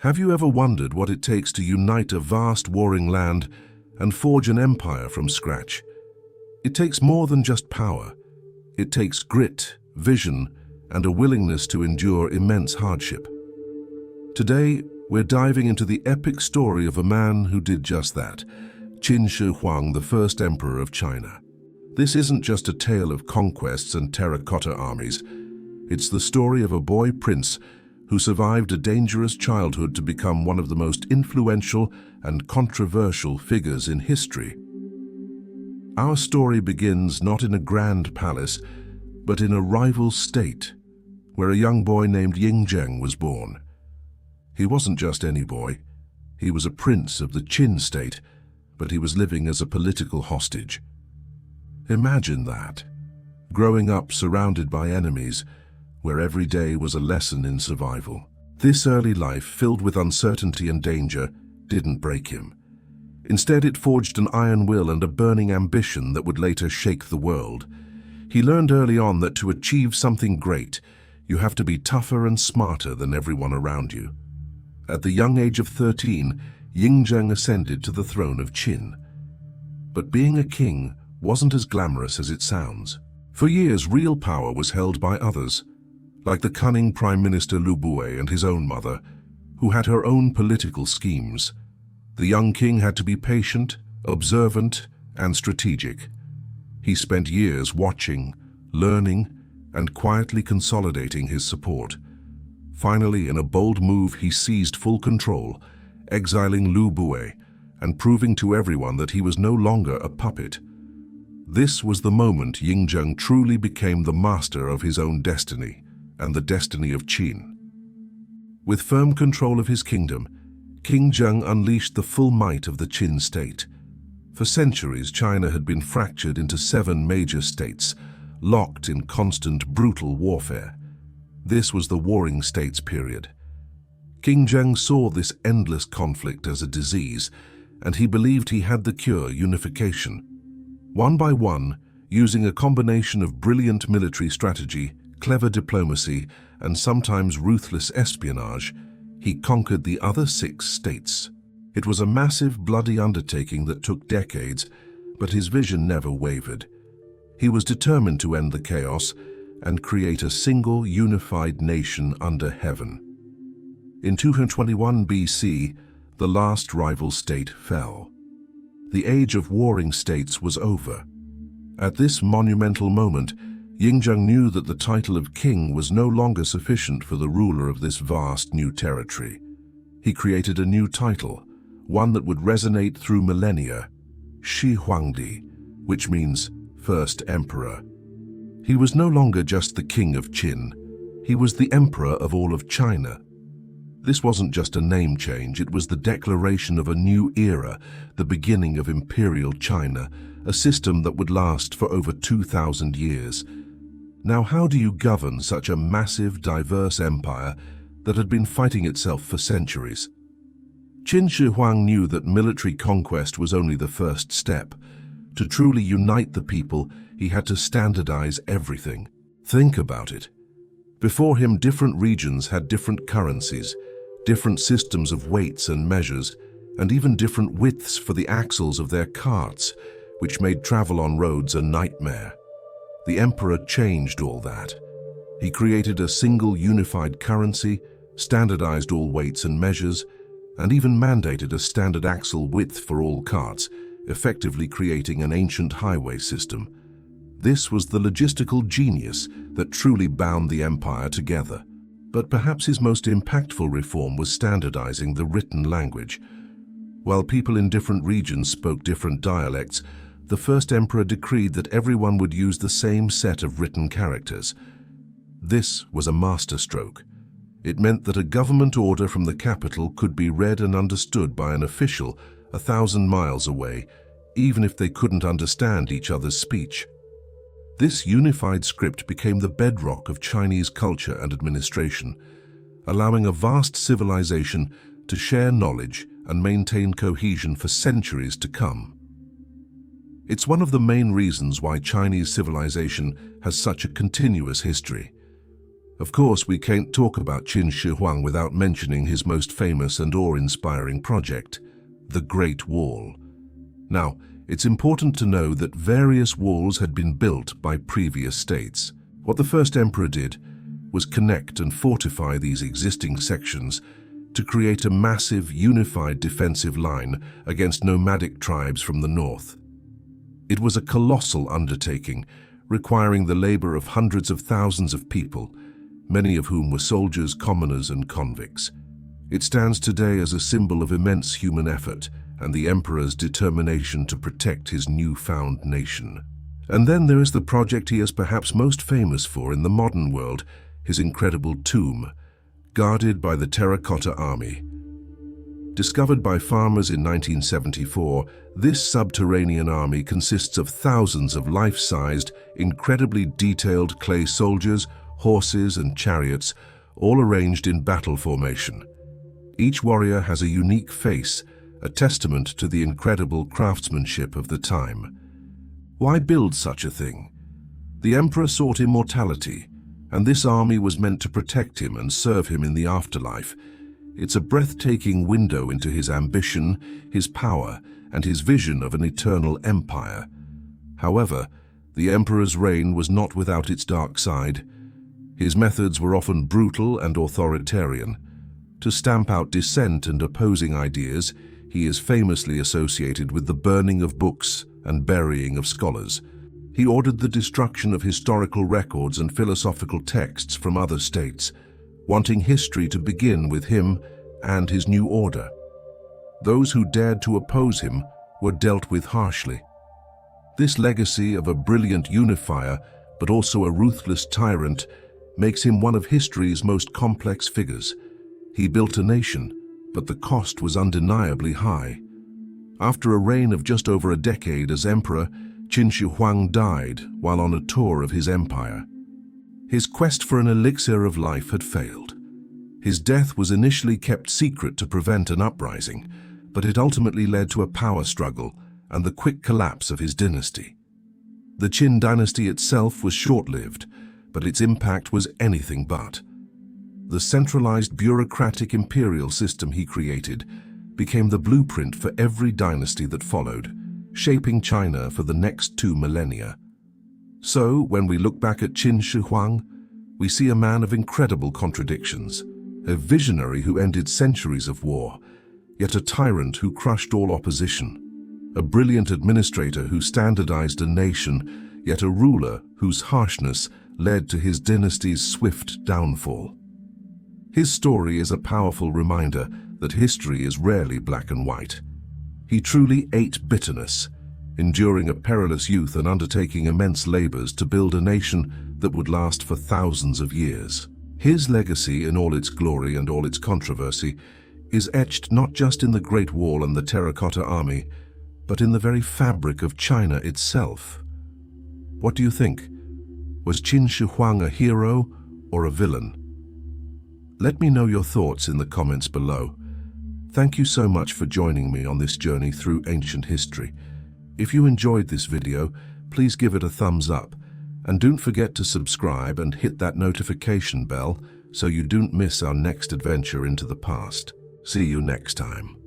Have you ever wondered what it takes to unite a vast warring land and forge an empire from scratch? It takes more than just power. It takes grit, vision, and a willingness to endure immense hardship. Today, we're diving into the epic story of a man who did just that, Qin Shi Huang, the first emperor of China. This isn't just a tale of conquests and terracotta armies. It's the story of a boy prince who survived a dangerous childhood to become one of the most influential and controversial figures in history. Our story begins not in a grand palace, but in a rival state, where a young boy named Yingzheng was born. He wasn't just any boy. He was a prince of the Qin state, but he was living as a political hostage. Imagine that, growing up surrounded by enemies, where every day was a lesson in survival. This early life, filled with uncertainty and danger, didn't break him. Instead, it forged an iron will and a burning ambition that would later shake the world. He learned early on that to achieve something great, you have to be tougher and smarter than everyone around you. At the young age of 13, Yingzheng ascended to the throne of Qin. But being a king wasn't as glamorous as it sounds. For years, real power was held by others, like the cunning Prime Minister Lu Bui and his own mother, who had her own political schemes. The young king had to be patient, observant, and strategic. He spent years watching, learning, and quietly consolidating his support. Finally, in a bold move, he seized full control, exiling Lu Bui and proving to everyone that he was no longer a puppet. This was the moment Yingzheng truly became the master of his own destiny and the destiny of Qin. With firm control of his kingdom, King Zheng unleashed the full might of the Qin state. For centuries, China had been fractured into 7 major states, locked in constant, brutal warfare. This was the Warring States period. King Zheng saw this endless conflict as a disease, and he believed he had the cure: unification. One by one, using a combination of brilliant military strategy, clever diplomacy, and sometimes ruthless espionage, he conquered the other 6 states. It was a massive, bloody undertaking that took decades, but his vision never wavered. He was determined to end the chaos and create a single, unified nation under heaven. In 221 BC, the last rival state fell. The age of warring states was over. At this monumental moment, Yingzheng knew that the title of king was no longer sufficient for the ruler of this vast new territory. He created a new title, one that would resonate through millennia: Shi Huangdi, which means first emperor. He was no longer just the king of Qin. He was the emperor of all of China. This wasn't just a name change, it was the declaration of a new era, the beginning of imperial China, a system that would last for over 2,000 years. Now, how do you govern such a massive, diverse empire that had been fighting itself for centuries? Qin Shi Huang knew that military conquest was only the first step. To truly unite the people, he had to standardize everything. Think about it. Before him, different regions had different currencies, different systems of weights and measures, and even different widths for the axles of their carts, which made travel on roads a nightmare. The emperor changed all that. He created a single unified currency, standardized all weights and measures, and even mandated a standard axle width for all carts, effectively creating an ancient highway system. This was the logistical genius that truly bound the empire together. But perhaps his most impactful reform was standardizing the written language. While people in different regions spoke different dialects, the first emperor decreed that everyone would use the same set of written characters. This was a masterstroke. It meant that a government order from the capital could be read and understood by an official 1,000 miles away, even if they couldn't understand each other's speech. This unified script became the bedrock of Chinese culture and administration, allowing a vast civilization to share knowledge and maintain cohesion for centuries to come. It's one of the main reasons why Chinese civilization has such a continuous history. Of course, we can't talk about Qin Shi Huang without mentioning his most famous and awe-inspiring project, the Great Wall. Now, it's important to know that various walls had been built by previous states. What the first emperor did was connect and fortify these existing sections to create a massive, unified defensive line against nomadic tribes from the north. It was a colossal undertaking, requiring the labor of hundreds of thousands of people, many of whom were soldiers, commoners, and convicts. It stands today as a symbol of immense human effort and the emperor's determination to protect his newfound nation. And then there is the project he is perhaps most famous for in the modern world, his incredible tomb, guarded by the Terracotta Army. Discovered by farmers in 1974, this subterranean army consists of thousands of life-sized, incredibly detailed clay soldiers, horses, and chariots, all arranged in battle formation. Each warrior has a unique face, a testament to the incredible craftsmanship of the time. Why build such a thing? The emperor sought immortality, and this army was meant to protect him and serve him in the afterlife. It's a breathtaking window into his ambition, his power, and his vision of an eternal empire. However, the emperor's reign was not without its dark side. His methods were often brutal and authoritarian. To stamp out dissent and opposing ideas, he is famously associated with the burning of books and burying of scholars. He ordered the destruction of historical records and philosophical texts from other states, wanting history to begin with him and his new order. Those who dared to oppose him were dealt with harshly. This legacy of a brilliant unifier, but also a ruthless tyrant, makes him one of history's most complex figures. He built a nation, but the cost was undeniably high. After a reign of just over a decade as emperor, Qin Shi Huang died while on a tour of his empire. His quest for an elixir of life had failed. His death was initially kept secret to prevent an uprising, but it ultimately led to a power struggle and the quick collapse of his dynasty. The Qin dynasty itself was short-lived, but its impact was anything but. The centralized bureaucratic imperial system he created became the blueprint for every dynasty that followed, shaping China for the next 2 millennia. So, when we look back at Qin Shi Huang, we see a man of incredible contradictions, a visionary who ended centuries of war, yet a tyrant who crushed all opposition, a brilliant administrator who standardized a nation, yet a ruler whose harshness led to his dynasty's swift downfall. His story is a powerful reminder that history is rarely black and white. He truly ate bitterness, enduring a perilous youth and undertaking immense labors to build a nation that would last for thousands of years. His legacy, in all its glory and all its controversy, is etched not just in the Great Wall and the Terracotta Army, but in the very fabric of China itself. What do you think? Was Qin Shi Huang a hero or a villain? Let me know your thoughts in the comments below. Thank you so much for joining me on this journey through ancient history. If you enjoyed this video, please give it a thumbs up, and don't forget to subscribe and hit that notification bell so you don't miss our next adventure into the past. See you next time.